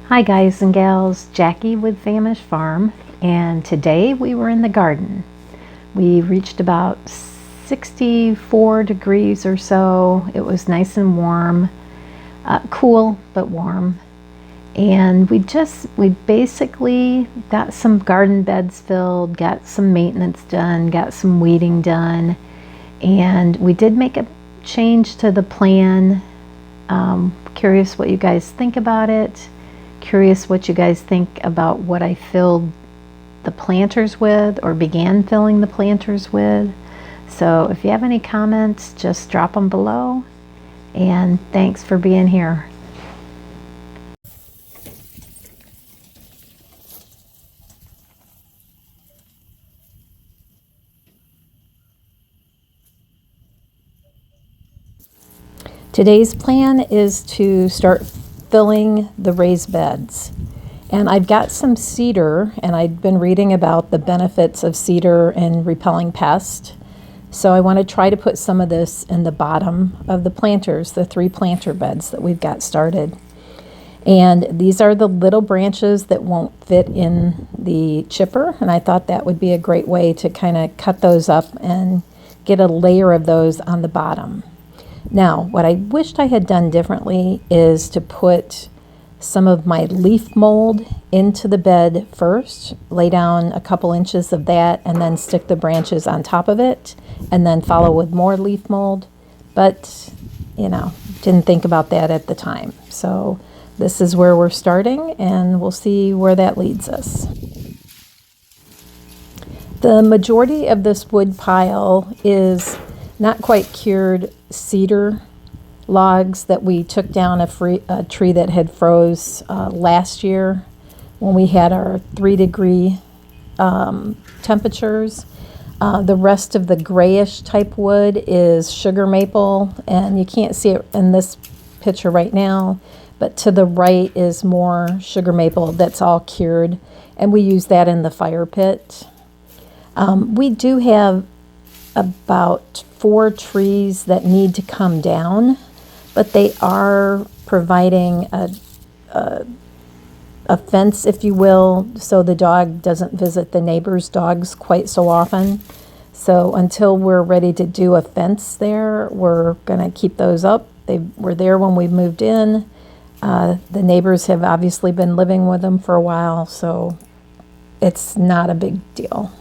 Hi guys and gals, Jackie with Famished Farm, and today we were in the garden. We reached about 64 degrees or so. It was nice and warm, cool but warm. And we basically got some garden beds filled, got some maintenance done, got some weeding done, and we did make a change to the plan. Curious what you guys think about it. Curious what you guys think about what I filled the planters with or began filling the planters with. So if you have any comments, just drop them below. And thanks for being here. Today's plan is to start filling the raised beds. And I've got some cedar, and I've been reading about the benefits of cedar in repelling pests. So I want to try to put some of this in the bottom of the planters, the 3 planter beds that we've got started. And these are the little branches that won't fit in the chipper, and I thought that would be a great way to kind of cut those up and get a layer of those on the bottom. Now, what I wished I had done differently is to put some of my leaf mold into the bed first, lay down a couple inches of that, and then stick the branches on top of it, and then follow with more leaf mold. But, didn't think about that at the time. So this is where we're starting, and we'll see where that leads us. The majority of this wood pile is not quite cured cedar logs that we took down a tree that had froze last year when we had our 3-degree temperatures. The rest of the grayish type wood is sugar maple, and you can't see it in this picture right now, but to the right is more sugar maple that's all cured, and we use that in the fire pit. We do have about 4 trees that need to come down, but they are providing a fence, if you will, so the dog doesn't visit the neighbor's dogs quite so often. So until we're ready to do a fence there, we're going to keep those up. They were there when we moved in. The neighbors have obviously been living with them for a while, so it's not a big deal.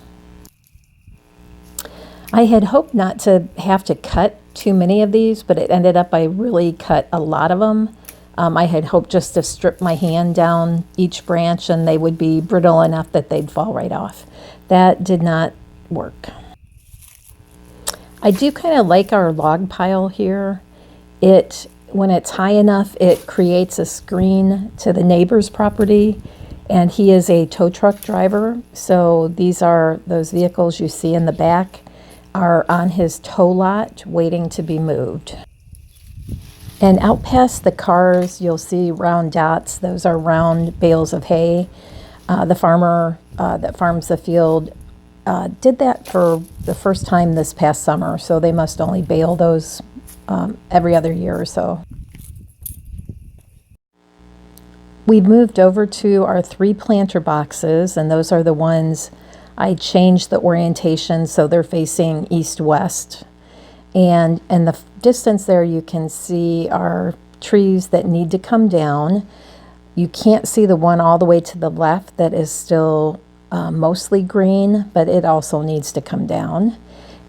I had hoped not to have to cut too many of these, but it ended up I really cut a lot of them. I had hoped just to strip my hand down each branch and they would be brittle enough that they'd fall right off. That did not work. I do kind of like our log pile here. When it's high enough, it creates a screen to the neighbor's property, and he is a tow truck driver. So these are those vehicles you see in the back are on his tow lot waiting to be moved. And out past the cars, you'll see round dots. Those are round bales of hay. The farmer that farms the field did that for the first time this past summer, so they must only bale those every other year or so. We've moved over to our 3 planter boxes, and those are the ones I changed the orientation so they're facing east-west. And in the distance there, you can see our trees that need to come down. You can't see the one all the way to the left that is still mostly green, but it also needs to come down.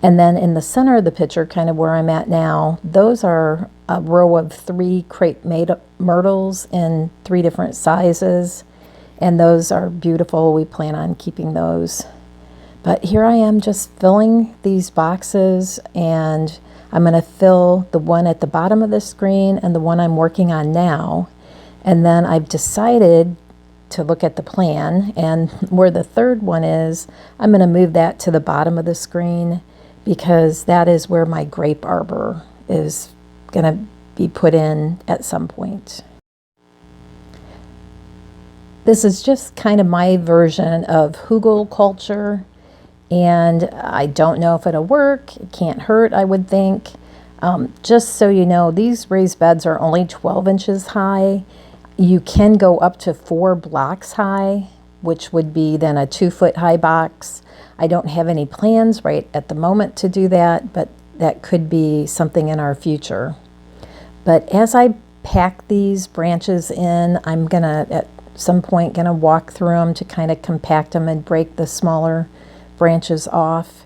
And then in the center of the picture, kind of where I'm at now, those are a row of 3 crepe myrtles in 3 different sizes. And those are beautiful. We plan on keeping those. But here I am just filling these boxes, and I'm going to fill the one at the bottom of the screen and the one I'm working on now. And then I've decided to look at the plan, and where the 3rd one is, I'm going to move that to the bottom of the screen because that is where my grape arbor is going to be put in at some point. This is just kind of my version of Hügelkultur. And I don't know if it'll work. It can't hurt, I would think. Just so you know, these raised beds are only 12 inches high. You can go up to 4 blocks high, which would be then a 2-foot high box. I don't have any plans right at the moment to do that, but that could be something in our future. But as I pack these branches in, I'm gonna at some point gonna walk through them to kind of compact them and break the smaller branches off.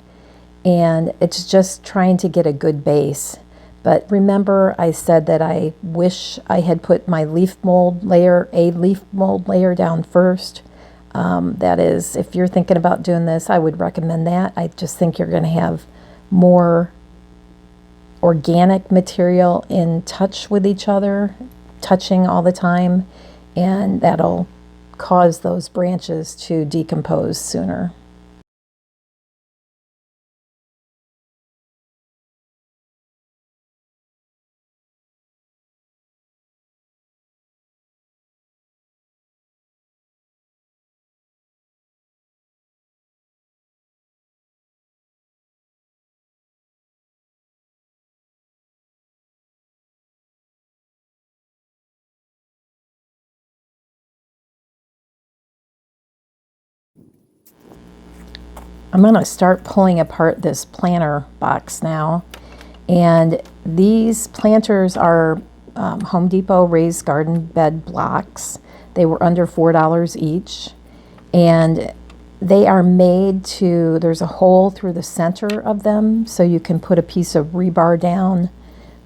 And it's just trying to get a good base. But remember, I said that I wish I had put my leaf mold layer, a leaf mold layer down first. That is, if you're thinking about doing this, I would recommend that. I just think you're going to have more organic material in touch with each other, touching all the time, and that'll cause those branches to decompose sooner. I'm going to start pulling apart this planter box now. And these planters are Home Depot raised garden bed blocks. They were under $4 each. And they are made to, there's a hole through the center of them, so you can put a piece of rebar down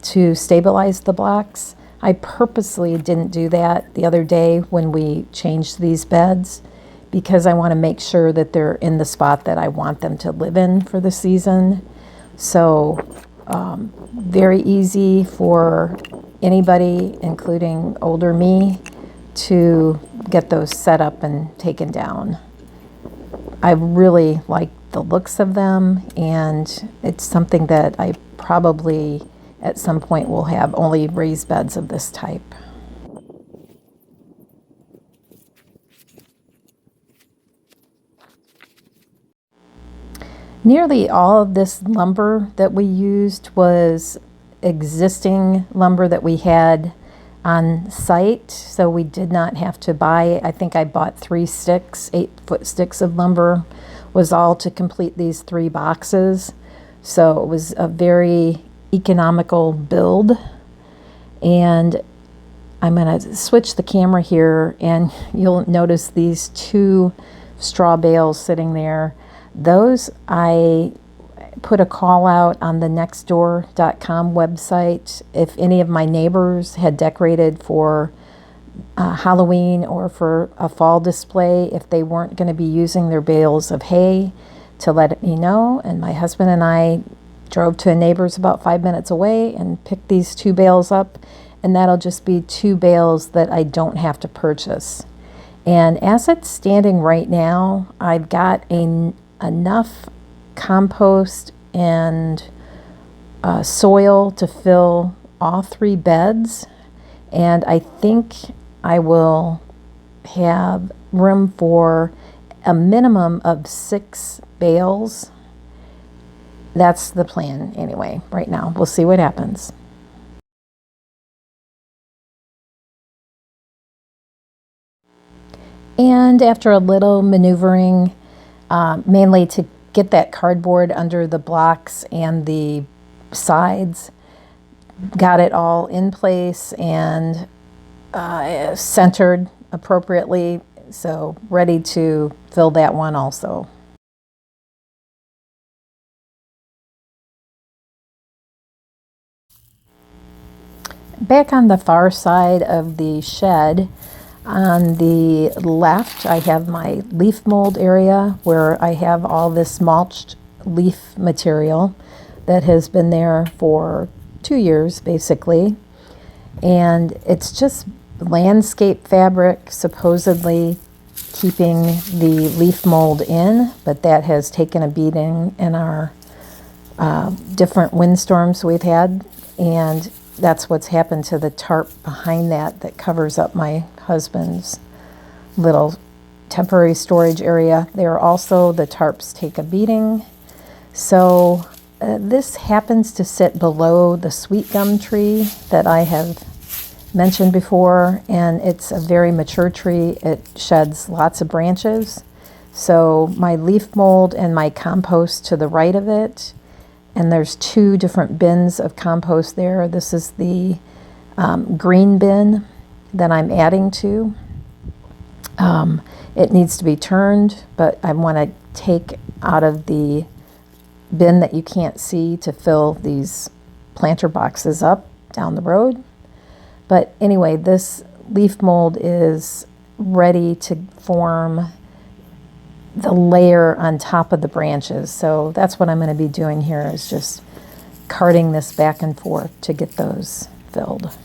to stabilize the blocks. I purposely didn't do that the other day when we changed these beds, because I want to make sure that they're in the spot that I want them to live in for the season. So very easy for anybody, including older me, to get those set up and taken down. I really like the looks of them, and it's something that I probably at some point will have only raised beds of this type. Nearly all of this lumber that we used was existing lumber that we had on site, so we did not have to buy. I think I bought 3 sticks, 8-foot sticks of lumber was all to complete these 3 boxes. So it was a very economical build. And I'm going to switch the camera here, and you'll notice these 2 straw bales sitting there. Those I put a call out on the nextdoor.com website. If any of my neighbors had decorated for Halloween or for a fall display, if they weren't going to be using their bales of hay, to let me know. And my husband and I drove to a neighbor's about 5 minutes away and picked these 2 bales up, and that'll just be 2 bales that I don't have to purchase. And as it's standing right now, I've got enough compost and soil to fill all 3 beds, and I think I will have room for a minimum of 6 bales. That's the plan anyway right now. We'll see what happens. And after a little maneuvering, mainly to get that cardboard under the blocks and the sides, got it all in place and centered appropriately, so ready to fill that one also. Back on the far side of the shed, on the left, I have my leaf mold area where I have all this mulched leaf material that has been there for 2 years basically. And it's just landscape fabric, supposedly keeping the leaf mold in, but that has taken a beating in our different windstorms we've had. And that's what's happened to the tarp behind that covers up my husband's little temporary storage area. There also, the tarps take a beating. So this happens to sit below the sweet gum tree that I have mentioned before, and it's a very mature tree. It sheds lots of branches. So my leaf mold and my compost to the right of it, and there's two different bins of compost there. This is the green bin that I'm adding to. It needs to be turned, but I want to take out of the bin that you can't see to fill these planter boxes up down the road. But anyway, this leaf mold is ready to form the layer on top of the branches. So that's what I'm going to be doing here, is just carting this back and forth to get those filled.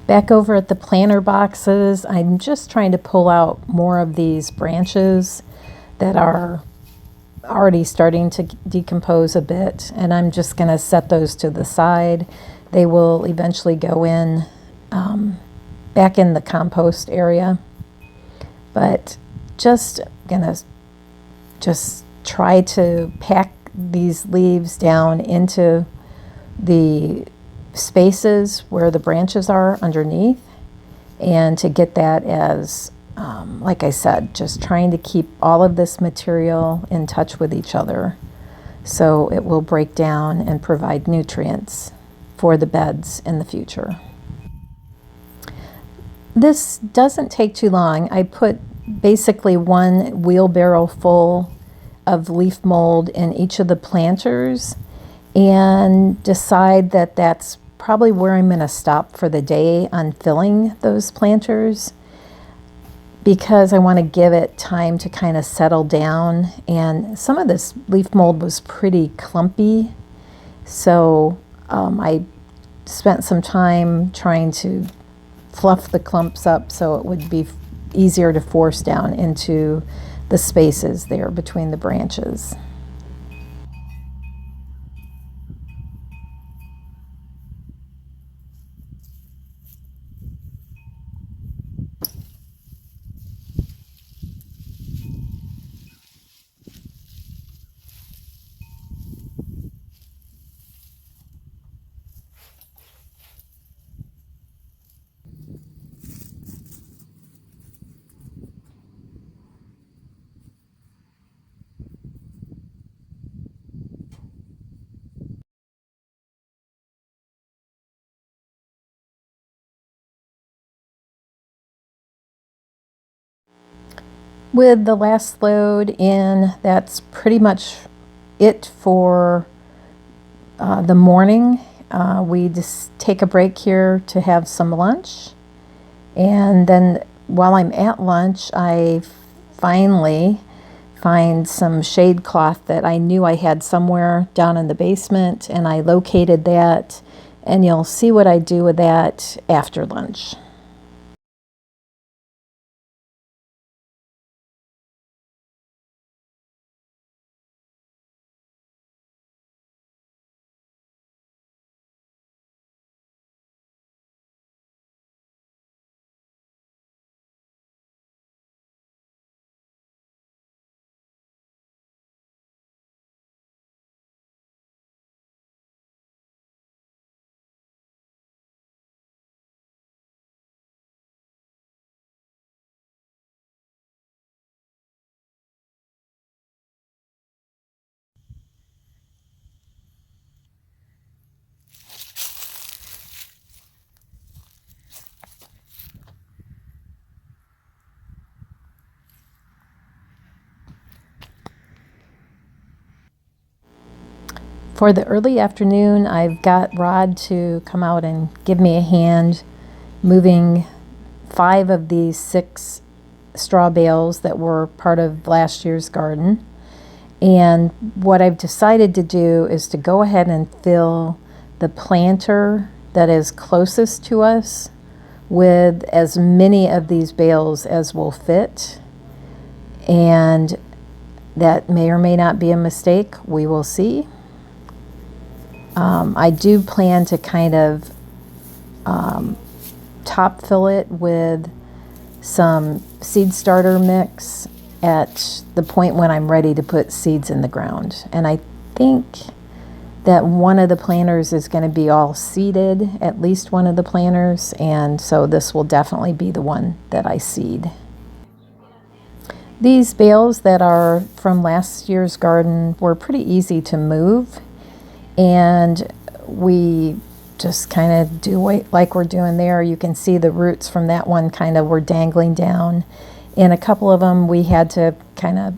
Back over at the planter boxes, I'm just trying to pull out more of these branches that are already starting to decompose a bit, and I'm just going to set those to the side. They will eventually go in back in the compost area, but just gonna just try to pack these leaves down into the spaces where the branches are underneath, and to get that as like I said, just trying to keep all of this material in touch with each other so it will break down and provide nutrients for the beds in the future. This doesn't take too long. I put basically one wheelbarrow full of leaf mold in each of the planters and decide that that's probably where I'm going to stop for the day on filling those planters, because I want to give it time to kind of settle down. And some of this leaf mold was pretty clumpy, so I spent some time trying to fluff the clumps up so it would be easier to force down into the spaces there between the branches. With the last load in, that's pretty much it for the morning. We just take a break here to have some lunch. And then while I'm at lunch, I finally find some shade cloth that I knew I had somewhere down in the basement, and I located that. And you'll see what I do with that after lunch. For the early afternoon, I've got Rod to come out and give me a hand moving 5 of these 6 straw bales that were part of last year's garden. And what I've decided to do is to go ahead and fill the planter that is closest to us with as many of these bales as will fit. And that may or may not be a mistake. We will see. I do plan to kind of top fill it with some seed starter mix at the point when I'm ready to put seeds in the ground. And I think that one of the planters is going to be all seeded, at least one of the planters, and so this will definitely be the one that I seed. These bales that are from last year's garden were pretty easy to move, and we just kind of do it like we're doing there. You can see the roots from that one kind of were dangling down. In a couple of them, we had to kind of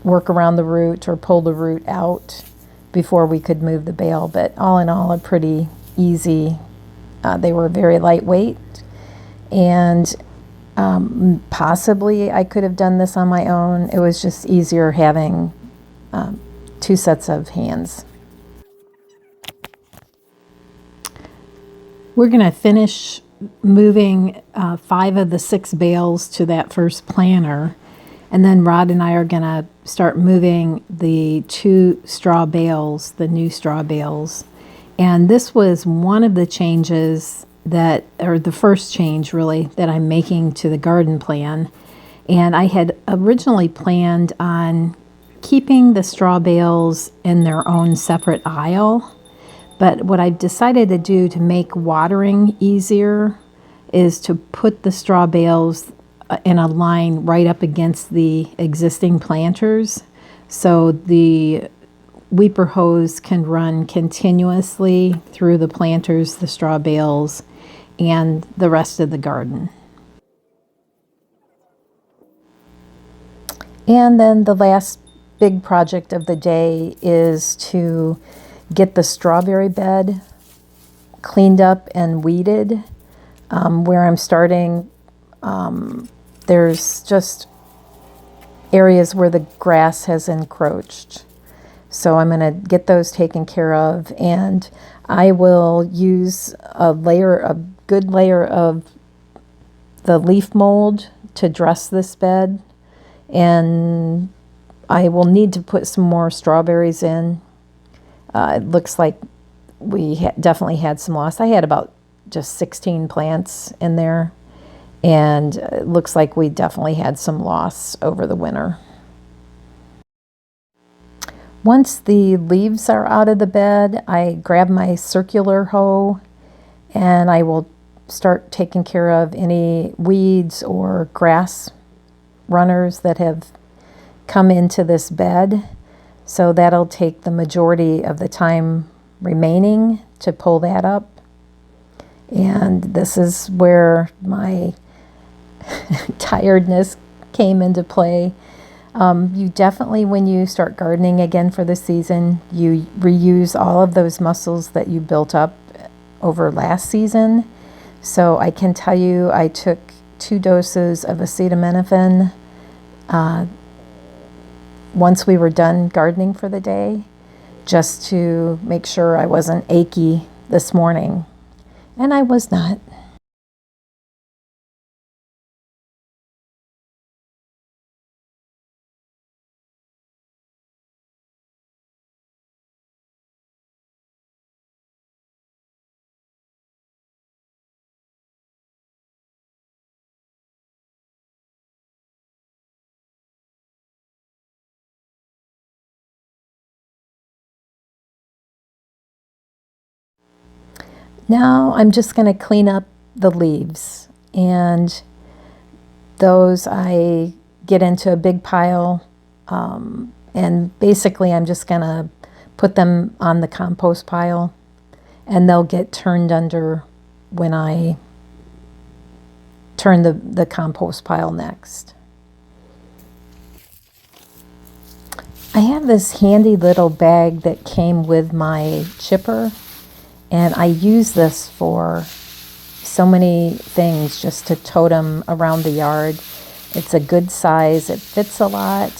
work around the root or pull the root out before we could move the bale. But all in all, a pretty easy. They were very lightweight, and possibly I could have done this on my own. It was just easier having 2 sets of hands. We're going to finish moving 5 of the 6 bales to that first planter, and then Rod and I are going to start moving the 2 straw bales, the new straw bales. And this was one of the changes or the first change really, that I'm making to the garden plan. And I had originally planned on keeping the straw bales in their own separate aisle. But what I've decided to do to make watering easier is to put the straw bales in a line right up against the existing planters, so the weeper hose can run continuously through the planters, the straw bales, and the rest of the garden. And then the last big project of the day is to get the strawberry bed cleaned up and weeded. Where I'm starting, there's just areas where the grass has encroached. So I'm going to get those taken care of, and I will use a good layer of the leaf mold to dress this bed, and I will need to put some more strawberries in. It looks like we definitely had some loss. I had about just 16 plants in there, and it looks like we definitely had some loss over the winter. Once the leaves are out of the bed, I grab my circular hoe and I will start taking care of any weeds or grass runners that have come into this bed. So that'll take the majority of the time remaining to pull that up. And this is where my tiredness came into play. You definitely, when you start gardening again for the season, you reuse all of those muscles that you built up over last season. So I can tell you I took 2 doses of acetaminophen once we were done gardening for the day, just to make sure I wasn't achy this morning. And I was not. Now I'm just going to clean up the leaves, and those I get into a big pile, and basically I'm just going to put them on the compost pile, and they'll get turned under when I turn the compost pile next. I have this handy little bag that came with my chipper, and I use this for so many things, just to tote them around the yard. It's a good size, it fits a lot,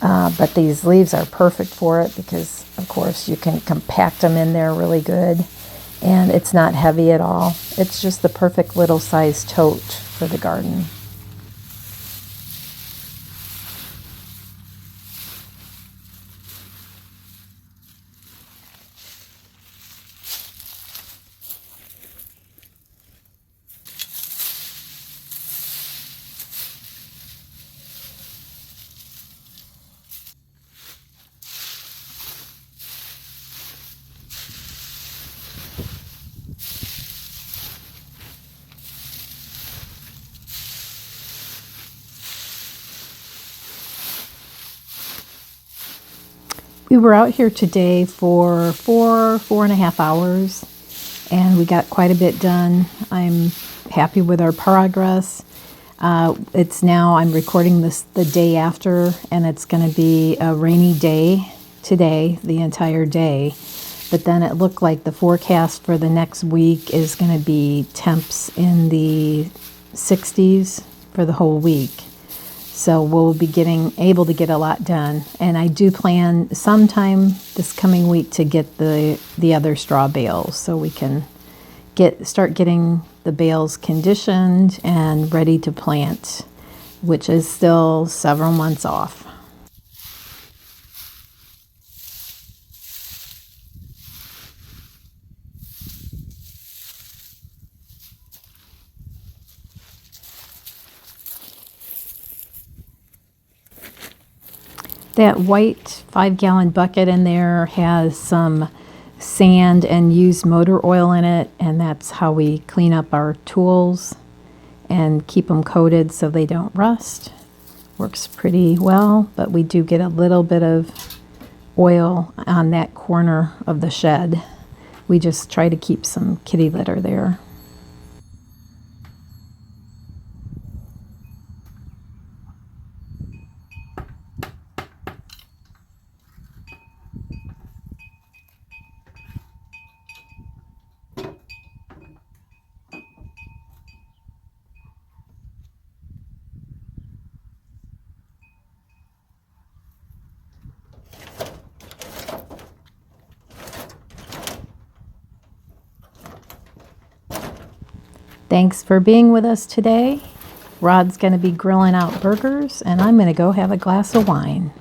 but these leaves are perfect for it because, of course, you can compact them in there really good, and it's not heavy at all. It's just the perfect little size tote for the garden. We were out here today for 4.5 hours, and we got quite a bit done. I'm happy with our progress. It's now, I'm recording this the day after, and it's going to be a rainy day today, the entire day. But then it looked like the forecast for the next week is going to be temps in the 60s for the whole week. So we'll be able to get a lot done. And I do plan sometime this coming week to get the other straw bales, so we can start getting the bales conditioned and ready to plant, which is still several months off. That white 5-gallon bucket in there has some sand and used motor oil in it, and that's how we clean up our tools and keep them coated so they don't rust. Works pretty well, but we do get a little bit of oil on that corner of the shed. We just try to keep some kitty litter there. Thanks for being with us today. Rod's going to be grilling out burgers, and I'm going to go have a glass of wine.